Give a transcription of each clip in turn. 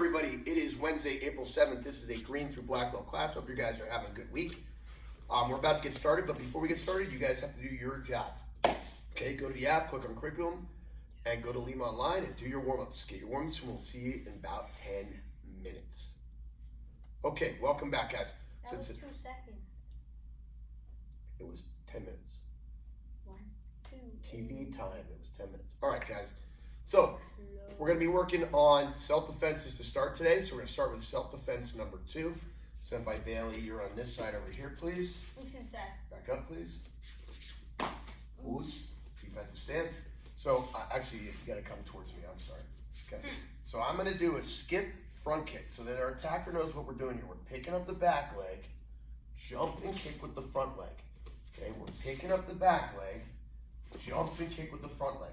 everybody? It is Wednesday, April 7th. This is a green through black belt class. Hope you guys are having a good week. We're about to get started, but before we get started, you guys have to do your job. Okay, go to the app, click on curriculum, and go to Lima Online and do your warm-ups. Get your warm-ups, and we'll see you in about 10 minutes. Okay, welcome back, guys. That was 2 seconds. It was 10 minutes. 1, 2. TV time, it was 10 minutes. All right, guys. So, we're going to be working on self-defenses to start today. So, we're going to start with self-defense number 2. Sent by Bailey. You're on this side over here, please. Who's inside? Back up, please. Who's? Defensive stance. So, actually, you got to come towards me. I'm sorry. Okay. So, I'm going to do a skip front kick so that our attacker knows what we're doing here. We're picking up the back leg, jump and kick with the front leg. Okay, we're picking up the back leg, jump and kick with the front leg.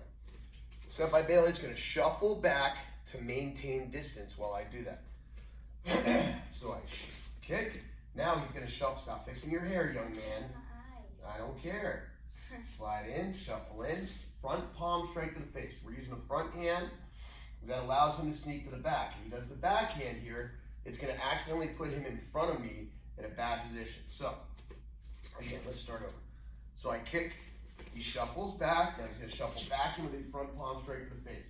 Sent by Bailey is going to shuffle back to maintain distance while I do that. So I kick. Now he's going to shuffle. Stop fixing your hair, young man. I don't care. Slide in, shuffle in. Front palm straight to the face. We're using the front hand. That allows him to sneak to the back. If he does the backhand here, it's going to accidentally put him in front of me in a bad position. So, again, let's start over. So I kick. He shuffles back. Now he's going to shuffle back in with the front palm straight to the face.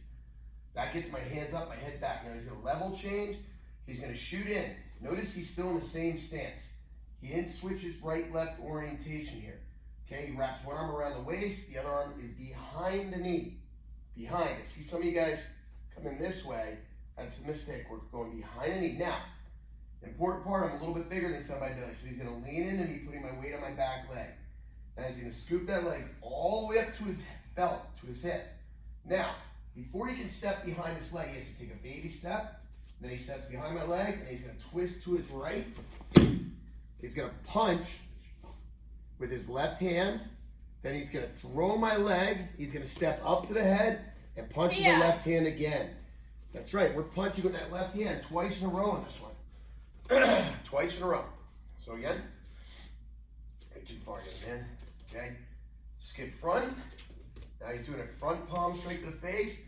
That gets my hands up, my head back. Now he's going to level change. He's going to shoot in. Notice he's still in the same stance. He didn't switch his right-left orientation here. Okay, he wraps one arm around the waist. The other arm is behind the knee. Behind. I see some of you guys coming this way. That's a mistake. We're going behind the knee. Now, important part, I'm a little bit bigger than somebody else. So he's going to lean into me, putting my weight on my back leg. Now he's going to scoop that leg all the way up to his belt, to his hip. Now, before he can step behind his leg, he has to take a baby step. Then he steps behind my leg, and he's going to twist to his right. He's going to punch with his left hand. Then he's going to throw my leg. He's going to step up to the head and punch with the left hand again. That's right. We're punching with that left hand twice in a row on this one. Twice in a row. So again. Way too far again, man. Okay. Skip front. Now he's doing a front palm straight to the face.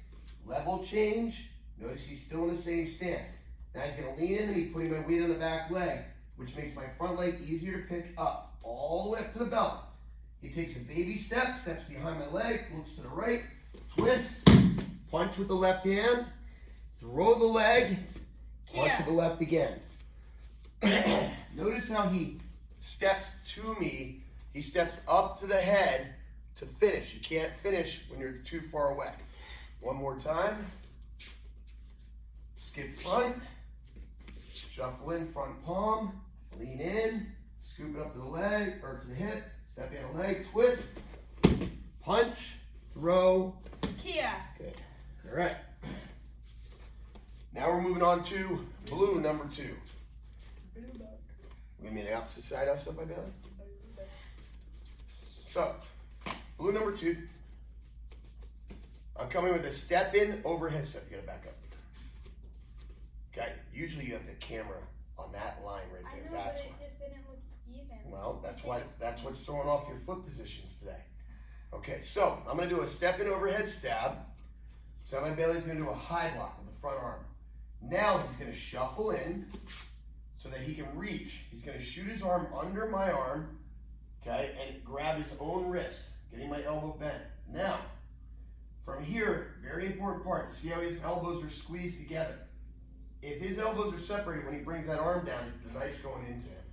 Level change. Notice he's still in the same stance. Now he's going to lean into me, putting my weight on the back leg, which makes my front leg easier to pick up all the way up to the belt. He takes a baby step, steps behind my leg, looks to the right, twists, punch with the left hand, throw the leg, punch with the left again. Notice how he steps to me. He steps up to the head to finish. You can't finish when you're too far away. One more time. Skip front, shuffle in front palm, lean in, scoop it up to the leg, or to the hip, step in a leg, twist, punch, throw. Kia. Good. All right. Now we're moving on to blue number 2. We mean the opposite side of stuff, my Bailey? So, blue number 2. I'm coming with a step in, overhead step. You gotta back up. Okay, usually you have the camera on that line right there. I know, That's but why. it just didn't look even. Well, that's what's throwing off your foot positions today. Okay, so I'm gonna do a step in overhead stab. So my Bailey's gonna do a high block with the front arm. Now he's gonna shuffle in so that he can reach. He's gonna shoot his arm under my arm, okay, and grab his own wrist, getting my elbow bent. Now, from here, very important part, see how his elbows are squeezed together. If his elbows are separated when he brings that arm down, the knife's going into him.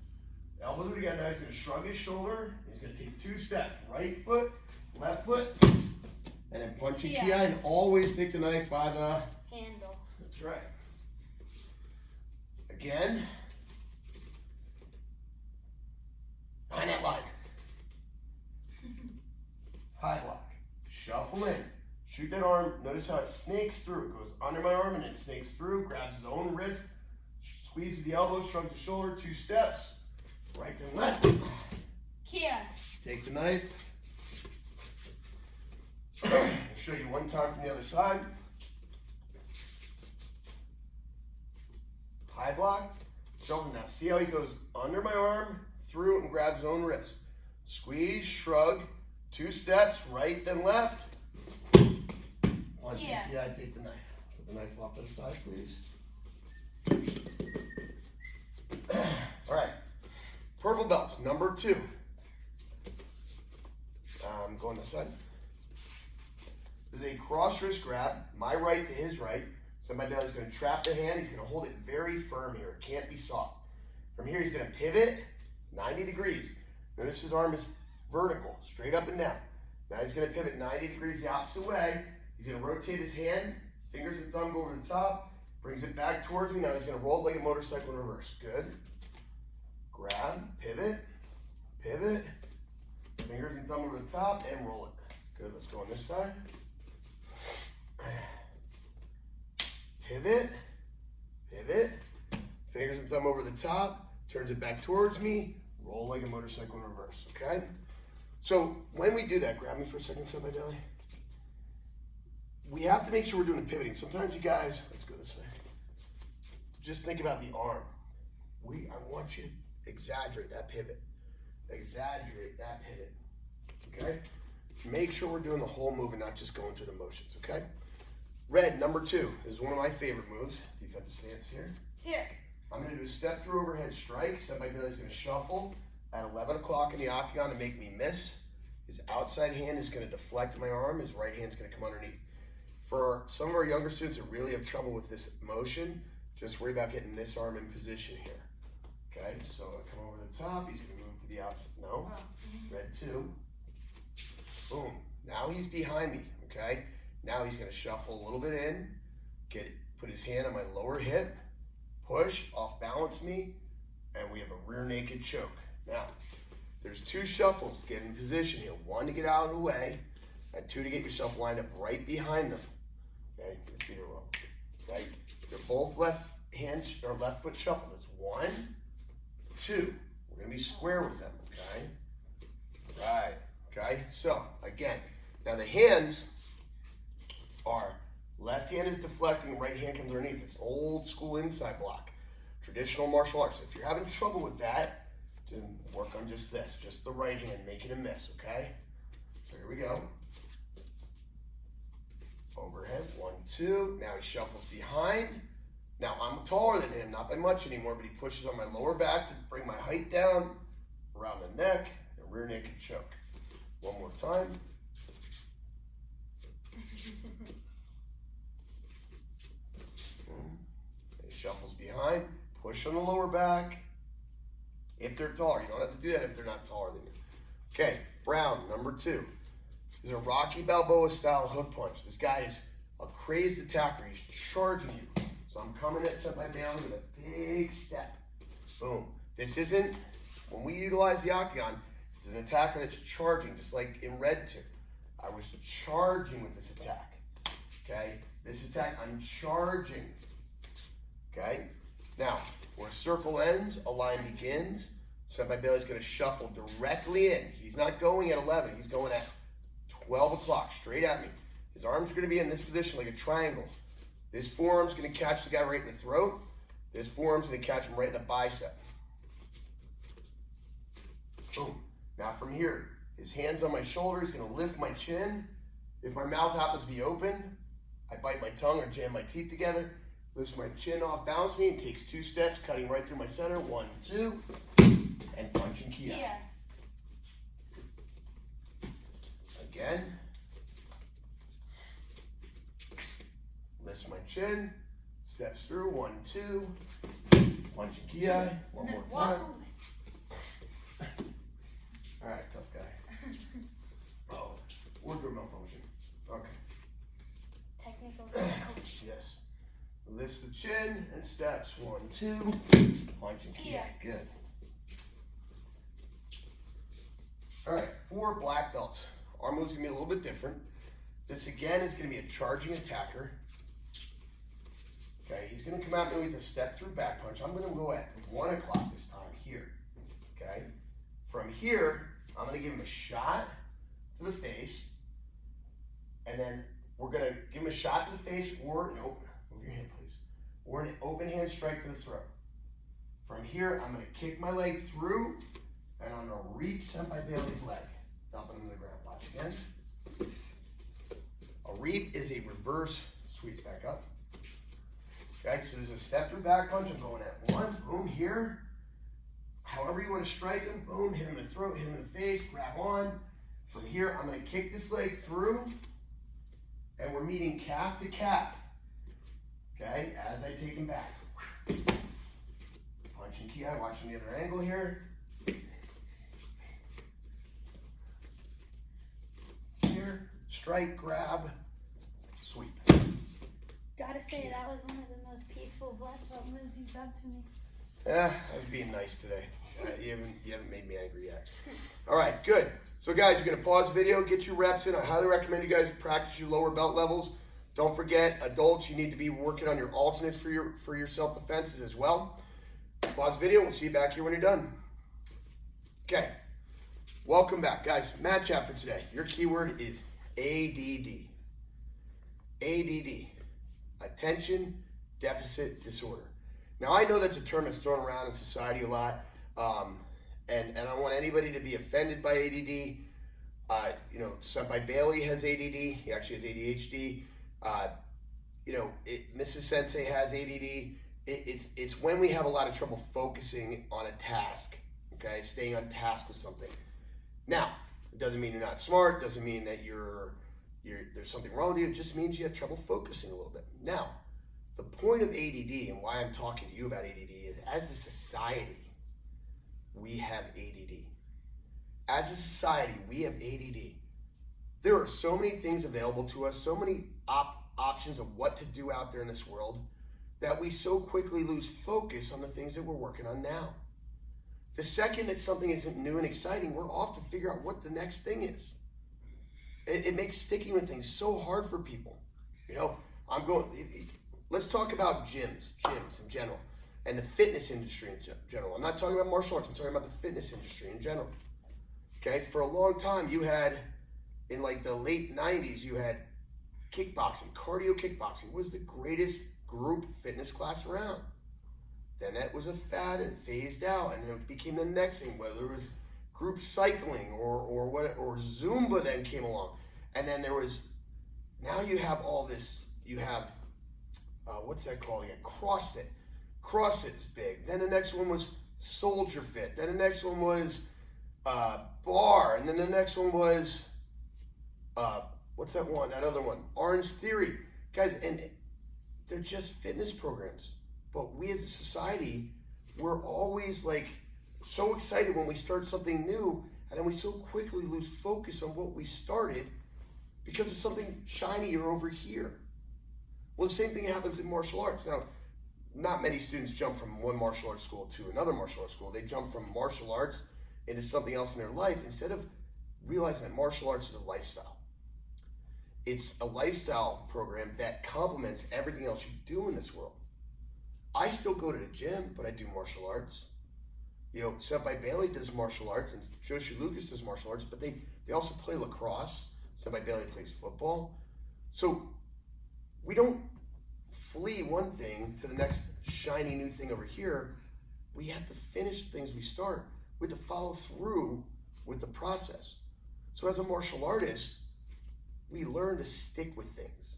The elbows are together. Now he's going to shrug his shoulder. He's going to take 2 steps. Right foot, left foot, and then punch your Kia, and always take the knife by the handle. That's right. Again. Behind that line. High block. Shuffle in. Shoot that arm. Notice how it snakes through. It goes under my arm and it snakes through. Grabs his own wrist. Squeezes the elbow. Shrugs the shoulder. 2 steps. Right then left. Kia. Take the knife. I'll show you one time from the other side. High block. Shoulder. Now see how he goes under my arm, through, and grabs his own wrist. Squeeze, shrug. 2 steps. Right then left. Punch. Yeah, I take the knife. Put the knife off to the side, please. All right, purple belts, number 2. Going this side. This is a cross wrist grab, my right to his right. Somebody else is going to trap the hand. He's going to hold it very firm here. It can't be soft. From here, he's going to pivot 90 degrees. Notice his arm is vertical, straight up and down. Now he's going to pivot 90 degrees the opposite way. He's going to rotate his hand, fingers and thumb go over the top, brings it back towards me. Now he's going to roll it like a motorcycle in reverse. Good. Grab, pivot, pivot, fingers and thumb over the top, and roll it. Good, let's go on this side. Pivot, pivot, fingers and thumb over the top, turns it back towards me, roll like a motorcycle in reverse, okay? So when we do that, grab me for a second, side by belly. We have to make sure we're doing the pivoting. Sometimes you guys, let's go this way. Just think about the arm. I want you to exaggerate that pivot. Exaggerate that pivot, okay? Make sure we're doing the whole move and not just going through the motions, okay? Red, number 2, is one of my favorite moves. Defensive stance here. Here. I'm going to do a step through overhead strike. Side by belly is going to shuffle at 11 o'clock in the octagon to make me miss. His outside hand is going to deflect my arm. His right hand is going to come underneath. For some of our younger students that really have trouble with this motion, just worry about getting this arm in position here. Okay, so I come over the top. He's going to move to the outside. No. Red 2. Boom. Now he's behind me. Okay. Now he's going to shuffle a little bit in, put his hand on my lower hip, push, off balance me, and we have a rear naked choke. Now, there's 2 shuffles to get in position here. 1 to get out of the way, and 2 to get yourself lined up right behind them. Okay, your feet are wrong. Okay, they're both left foot shuffle. That's 1, 2. We're going to be square with them. Okay, right. Okay, so again, now the hands are left hand is deflecting, right hand comes underneath. It's old school inside block, traditional martial arts. If you're having trouble with that, then work on just this, just the right hand, making a miss, okay? So here we go. Overhead, 1, 2. Now he shuffles behind. Now I'm taller than him, not by much anymore, but he pushes on my lower back to bring my height down, around the neck, and rear naked choke. One more time. He shuffles behind, push on the lower back. If they're taller, you don't have to do that if they're not taller than you. Okay, Brown, number 2. This is a Rocky Balboa style hook punch. This guy is a crazed attacker. He's charging you. So I'm coming at something like down with a big step. Boom. This isn't, when we utilize the octagon, it's an attacker that's charging, just like in red 2. I was charging with this attack. Okay? This attack, I'm charging. Okay? Now, where a circle ends, a line begins. Side by belly is going to shuffle directly in. He's not going at 11. He's going at 12 o'clock, straight at me. His arms are going to be in this position like a triangle. This forearm's going to catch the guy right in the throat. This forearm's going to catch him right in the bicep. Boom. Now from here, his hand's on my shoulder. He's going to lift my chin. If my mouth happens to be open, I bite my tongue or jam my teeth together. Lifts my chin off, balance me, and takes 2 steps, cutting right through my center. 1, 2, and punch and key out. Again. Lifts my chin, steps through. 1, 2, punch and key eye. One more time. All right, tough guy. Oh, wardrobe malfunction. Okay. Technical. Yes. Lifts the chin and steps. 1, 2, punch and key. Good. All right, 4 black belts. Our move's gonna be a little bit different. This again is gonna be a charging attacker. Okay, he's gonna come at me with a step through back punch. I'm gonna go at 1 o'clock this time here. Okay. From here, I'm gonna give him a shot to the face, and then we're gonna give him a shot to the face or an open. Move your hand, please. Or an open hand strike to the throat. From here, I'm gonna kick my leg through, and I'm gonna reach side by belly's leg, dumping him to the ground. Watch again. A reap is a reverse sweep back up. Okay, so there's a step through back punch. I'm going at one, boom, here. However you want to strike him, boom, hit him in the throat, hit him in the face, grab on. From here, I'm going to kick this leg through, and we're meeting calf to calf. Okay, as I take him back. Punch and ki, watch from the other angle here. Here, strike, grab, sweep. Gotta say, that was one of the most peaceful black belt moves you've done to me. Yeah, I was being nice today. You haven't made me angry yet. All right, good. So guys, you're gonna pause the video, get your reps in. I highly recommend you guys practice your lower belt levels. Don't forget, adults, you need to be working on your alternates for your self-defenses as well. Pause the video, and we'll see you back here when you're done. Okay, welcome back. Guys, mat chat for today. Your keyword is ADD. ADD, attention deficit disorder. Now, I know that's a term that's thrown around in society a lot, and I don't want anybody to be offended by ADD. Senpai Bailey has ADD. He actually has ADHD. Mrs. Sensei has ADD. It's when we have a lot of trouble focusing on a task, okay? Staying on task with something. Now, it doesn't mean you're not smart. It doesn't mean that there's something wrong with you. It just means you have trouble focusing a little bit. Now, the point of ADD and why I'm talking to you about ADD is as a society, we have ADD. As a society, we have ADD. There are so many things available to us, so many options of what to do out there in this world, that we so quickly lose focus on the things that we're working on now. The second that something isn't new and exciting, we're off to figure out what the next thing is. It makes sticking with things so hard for people. Let's talk about gyms in general, and the fitness industry in general. I'm not talking about martial arts, I'm talking about the fitness industry in general. Okay, for a long time you had, in like the late 90s, you had kickboxing. Cardio kickboxing was the greatest group fitness class around. Then that was a fad and phased out, and then it became the next thing, whether it was group cycling or Zumba then came along. And then now you have all this, you have, what's that called again? CrossFit. CrossFit is big. Then the next one was Soldier Fit. Then the next one was Bar. And then the next one was, what's that one? That other one, Orange Theory. Guys, and they're just fitness programs. But we as a society, we're always like so excited when we start something new, and then we so quickly lose focus on what we started because of something shinier over here. Well, the same thing happens in martial arts. Now, not many students jump from one martial arts school to another martial arts school. They jump from martial arts into something else in their life instead of realizing that martial arts is a lifestyle. It's a lifestyle program that complements everything else you do in this world. I still go to the gym, but I do martial arts. Senpai Bailey does martial arts, and Joshi Lucas does martial arts, but they also play lacrosse. Senpai Bailey plays football. So we don't flee one thing to the next shiny new thing over here. We have to finish the things we start. We have to follow through with the process. So as a martial artist, we learn to stick with things.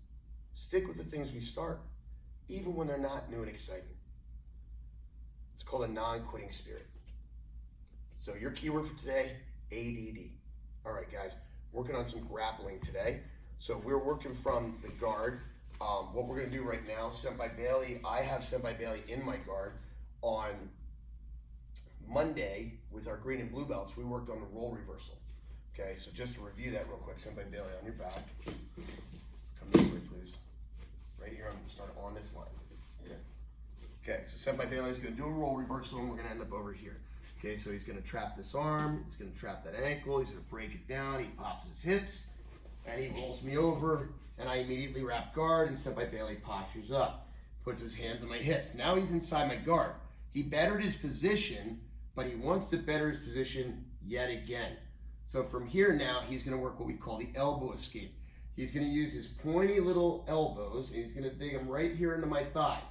Stick with the things we start, even when they're not new and exciting. It's called a non-quitting spirit. So your keyword for today, ADD. All right, guys, working on some grappling today. So we're working from the guard. What we're gonna do right now, Senpai Bailey, I have Senpai Bailey in my guard. On Monday, with our green and blue belts, we worked on the roll reversal. Okay, so just to review that real quick, Senpai Bailey on your back. Come this way, please. Right here, I'm gonna start on this line. Okay, so Senpai Bailey is gonna do a roll reversal, and we're gonna end up over here. Okay, so he's gonna trap this arm, he's gonna trap that ankle, he's gonna break it down, he pops his hips, and he rolls me over, and I immediately wrap guard, and Senpai Bailey postures up, puts his hands on my hips. Now he's inside my guard. He bettered his position, but he wants to better his position yet again. So from here now, he's gonna work what we call the elbow escape. He's gonna use his pointy little elbows, and he's gonna dig them right here into my thighs.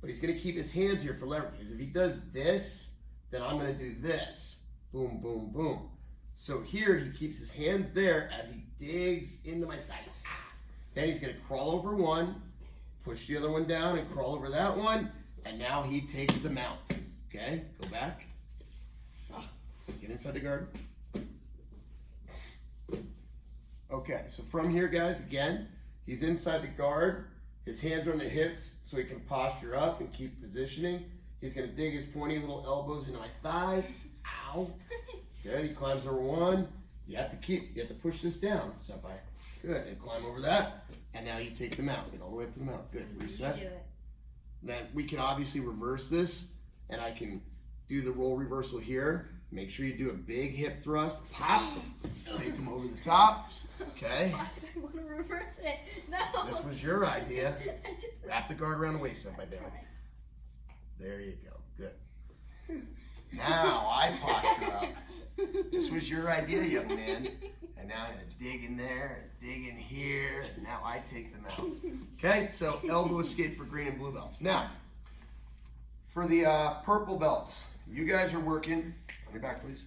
But he's gonna keep his hands here for leverage, because if he does this, then I'm gonna do this. Boom, boom, boom. So here, he keeps his hands there as he digs into my thighs. Then he's gonna crawl over one, push the other one down and crawl over that one, and now he takes the mount. Okay, go back. Get inside the guard. Okay, so from here, guys, again, he's inside the guard. His hands are on the hips so he can posture up and keep positioning. He's gonna dig his pointy little elbows into my thighs. Ow. Good, he climbs over one. You have to push this down. So by good, and climb over that. And now you take the mount. Get all the way up to the mount. Good, reset. Do it. Then we can obviously reverse this, and I can do the roll reversal here. Make sure you do a big hip thrust. Pop. Take him over the top. Okay. I want to reverse it. No. This was your idea. Wrap the guard around the waist up by down. There you go. Good. Now I posture up. This was your idea, young man. And now I'm going to dig in there and dig in here. And now I take them out. Okay, so elbow escape for green and blue belts. Now, for the purple belts, you guys are working. On your back, please.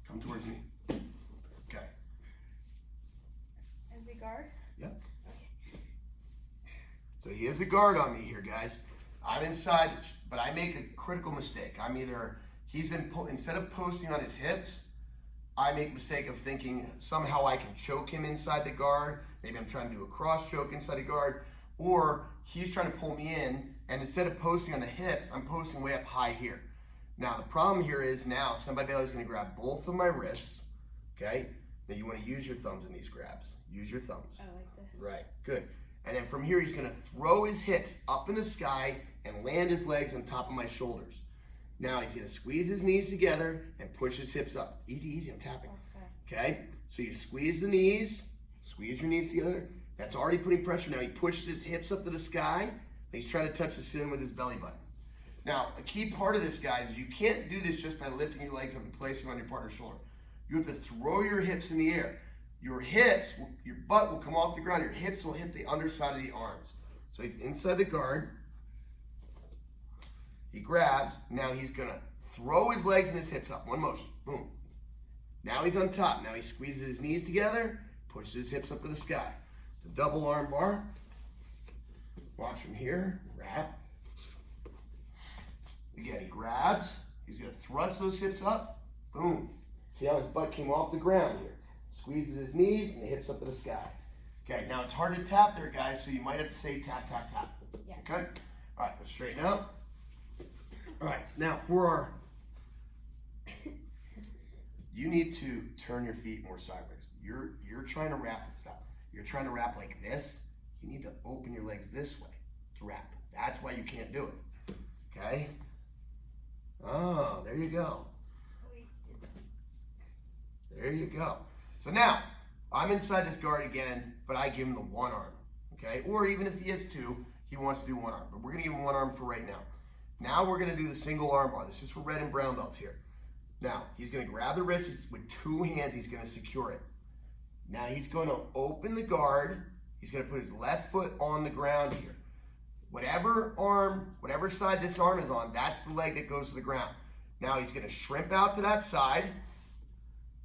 Come towards me. Okay. Is he guard? Yep. Okay. So he has a guard on me here, guys. I'm inside, but I make a critical mistake. Instead of posting on his hips, I make a mistake of thinking somehow I can choke him inside the guard. Maybe I'm trying to do a cross choke inside the guard, or he's trying to pull me in, and instead of posting on the hips, I'm posting way up high here. Now the problem here is now somebody is going to grab both of my wrists, okay? Now you want to use your thumbs in these grabs. Use your thumbs. I like that. Right, good. And then from here, he's going to throw his hips up in the sky and land his legs on top of my shoulders. Now he's going to squeeze his knees together and push his hips up. Easy, easy, I'm tapping. Oh, sorry. Okay, so you squeeze the knees, squeeze your knees together. That's already putting pressure. Now he pushes his hips up to the sky, and he's trying to touch the ceiling with his belly button. Now, a key part of this, guys, is you can't do this just by lifting your legs up and placing them on your partner's shoulder. You have to throw your hips in the air. Your butt will come off the ground. Your hips will hit the underside of the arms. So he's inside the guard. He grabs. Now he's going to throw his legs and his hips up. One motion. Boom. Now he's on top. Now he squeezes his knees together, pushes his hips up to the sky. It's a double arm bar. Watch from here. Wrap. Again, he grabs. He's going to thrust those hips up. Boom. See how his butt came off the ground here. Squeezes his knees and the hips up to the sky. Okay, now it's hard to tap there, guys, so you might have to say tap, tap, tap. Yeah. Okay? All right, let's straighten out. All right, so now for our... You need to turn your feet more sideways. You're trying to wrap and stop. You're trying to wrap like this. You need to open your legs this way to wrap. That's why you can't do it. Okay? Oh, there you go. There you go. So now, I'm inside this guard again, but I give him the one arm, okay? Or even if he has two, he wants to do one arm. But we're going to give him one arm for right now. Now we're going to do the single arm bar. This is for red and brown belts here. Now, he's going to grab the wrist with two hands. He's going to secure it. Now he's going to open the guard. He's going to put his left foot on the ground here. Whatever side this arm is on, that's the leg that goes to the ground. Now he's going to shrimp out to that side.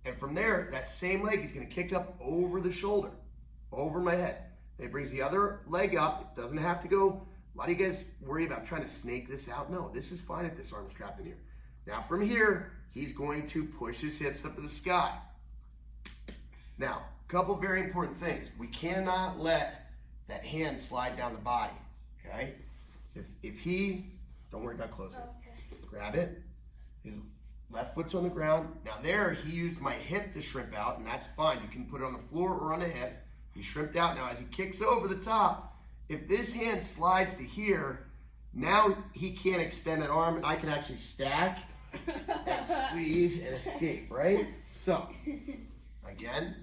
And from there, that same leg, he's going to kick up over the shoulder, over my head. Then he brings the other leg up. It doesn't have to go. A lot of you guys worry about trying to snake this out. No, this is fine if this arm's trapped in here. Now from here, he's going to push his hips up to the sky. Now, a couple very important things. We cannot let that hand slide down the body, okay? If he, don't worry about closing it. Okay. Grab it. His left foot's on the ground. Now there, he used my hip to shrimp out, and that's fine. You can put it on the floor or on the hip. He shrimped out. Now as he kicks over the top, if this hand slides to here, now he can't extend that arm, and I can actually stack and squeeze and escape, right? So, again.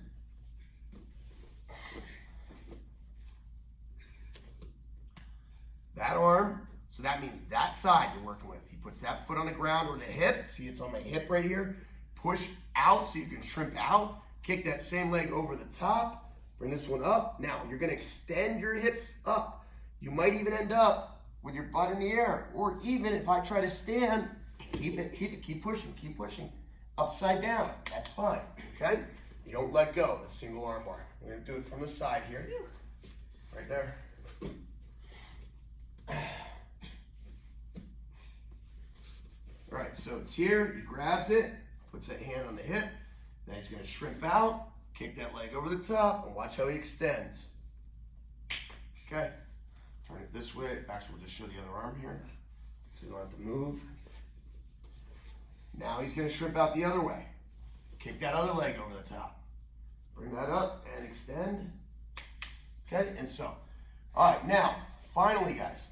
That arm, so that means that side you're working with. He puts that foot on the ground or the hip. See, it's on my hip right here. Push out so you can shrimp out. Kick that same leg over the top. Bring this one up. Now, you're going to extend your hips up. You might even end up with your butt in the air. Or even if I try to stand, keep pushing. Upside down. That's fine, okay? You don't let go. The single arm bar. We're going to do it from the side here. Right there. So it's here, he grabs it, puts that hand on the hip, then he's gonna shrimp out, kick that leg over the top, and watch how he extends. Okay, turn it this way. Actually, we'll just show the other arm here, so you don't have to move. Now he's gonna shrimp out the other way. Kick that other leg over the top. Bring that up and extend. Okay, and so. All right, now, finally, guys,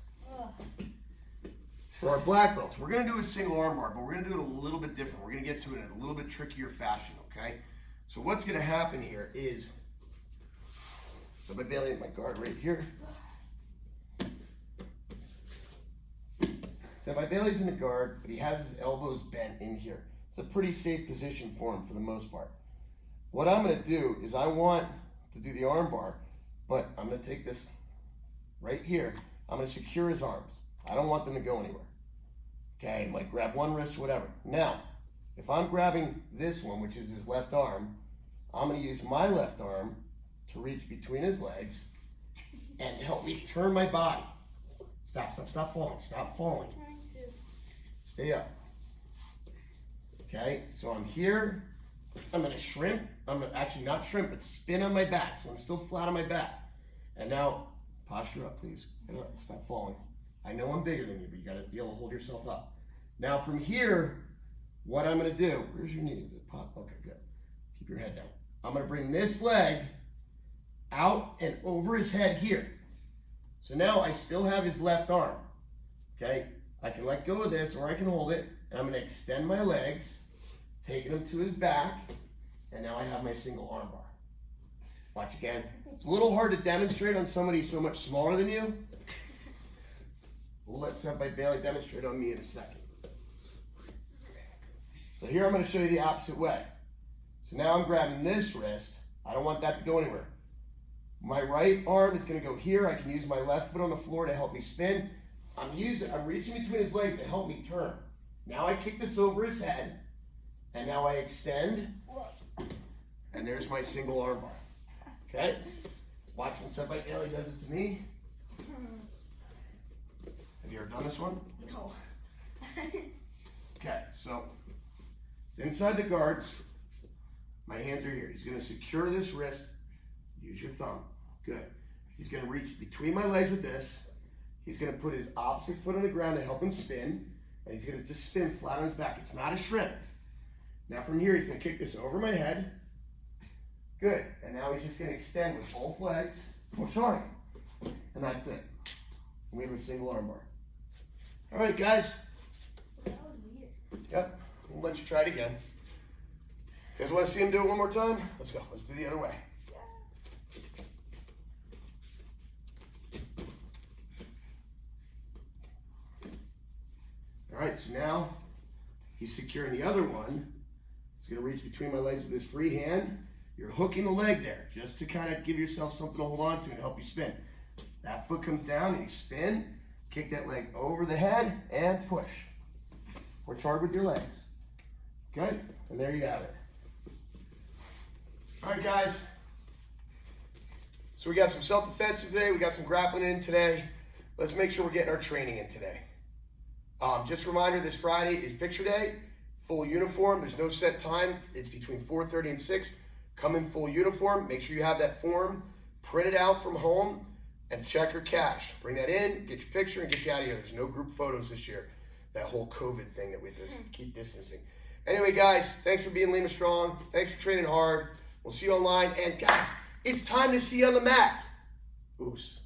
for our black belts, we're gonna do a single arm bar, but we're gonna do it a little bit different. We're gonna get to it in a little bit trickier fashion, okay? So what's gonna happen here is, so my Bailey, my guard right here. So my Bailey's in the guard, but he has his elbows bent in here. It's a pretty safe position for him for the most part. What I'm gonna do is I want to do the arm bar, but I'm gonna take this right here. I'm gonna secure his arms. I don't want them to go anywhere. Okay, I might grab one wrist, whatever. Now, if I'm grabbing this one, which is his left arm, I'm gonna use my left arm to reach between his legs and help me turn my body. Stop falling. Stay up. Okay, so I'm here. I'm gonna shrimp. I'm gonna actually not shrimp, but spin on my back. So I'm still flat on my back. And now, posture up, please. Get up, stop falling. I know I'm bigger than you, but you gotta be able to hold yourself up. Now from here, what I'm gonna do, where's your knee? Is it pop? Okay, good. Keep your head down. I'm gonna bring this leg out and over his head here. So now I still have his left arm, okay? I can let go of this or I can hold it, and I'm gonna extend my legs, taking him to his back, and now I have my single arm bar. Watch again. It's a little hard to demonstrate on somebody so much smaller than you. We'll let Senpai Bailey demonstrate on me in a second. So here I'm gonna show you the opposite way. So now I'm grabbing this wrist. I don't want that to go anywhere. My right arm is gonna go here. I can use my left foot on the floor to help me spin. I'm reaching between his legs to help me turn. Now I kick this over his head, and now I extend, and there's my single arm bar. Okay? Watch when Senpai Bailey does it to me. Have you ever done this one? No. Okay, so it's inside the guard. My hands are here. He's gonna secure this wrist. Use your thumb. Good. He's gonna reach between my legs with this. He's gonna put his opposite foot on the ground to help him spin. And he's gonna just spin flat on his back. It's not a shrimp. Now from here, he's gonna kick this over my head. Good. And now he's just gonna extend with both legs. Push hard. And that's it. And we have a single arm bar. All right, guys. That was weird. Yep. We'll let you try it again. You guys want to see him do it one more time? Let's go. Let's do the other way. All right, so now he's securing the other one. He's going to reach between my legs with his free hand. You're hooking the leg there just to kind of give yourself something to hold on to and help you spin. That foot comes down and you spin. Kick that leg over the head and push. Push hard with your legs. Okay? And there you have it. All right, guys. So we got some self-defense today. We got some grappling in today. Let's make sure we're getting our training in today. Just a reminder, this Friday is picture day. Full uniform. There's no set time. It's between 4:30 and 6. Come in full uniform. Make sure you have that form. Print it out from home and check your cash. Bring that in, get your picture, and get you out of here. There's no group photos this year. That whole COVID thing that we just keep distancing. Anyway, guys, thanks for being Lima Strong. Thanks for training hard. We'll see you online. And guys, it's time to see you on the mat. Oos.